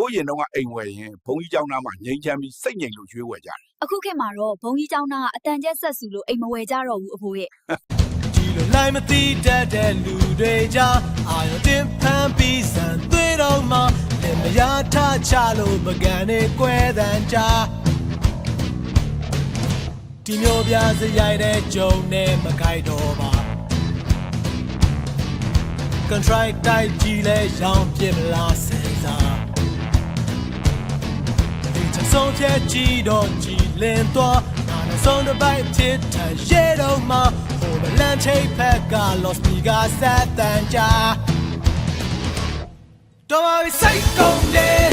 ိုးရင်တော့အိမ်ဝယ်ရင်ဘုံကြီးเจ้าနာမှာငိမ့်ချမ်းပြီးစိတ်ငြိမ်လို့ရွေးဝယ်ကြတယ် အခုခေတ်မှာတော့ဘုံကြီးเจ้าနာအတန်ကျက်ဆက်စုလို့အိမ်မဝယ်ကြတော့ဘူးအဖိုးရဲ့ ဒီလိုလိုက်မသိတတ်တဲ့လူတွေကြားအာရုံတင်ဖန်ပြီးစံသွေးတော့မှလင်မယားထားချလို့ပကံနေကွဲတန်ကြဒီမျိုးပြစရိုက်တဲ့ဂျုံနဲ့မခိုက်တော့ပါ Contract တိုက်ကြီးလဲရောင်းပြမလားစင်စားဒီချဆုံးဖြတ်ကြည့်တော့ကြည်လင်သွားနာနဲ့ဆုံးတစ်ပိုက်ဖြစ်ထရဲတော့မှဟိုမလန်ချိတ်ဖက်က lost ဒီကဆက်တန်ကြတော့စိတ်ကုန်တယ်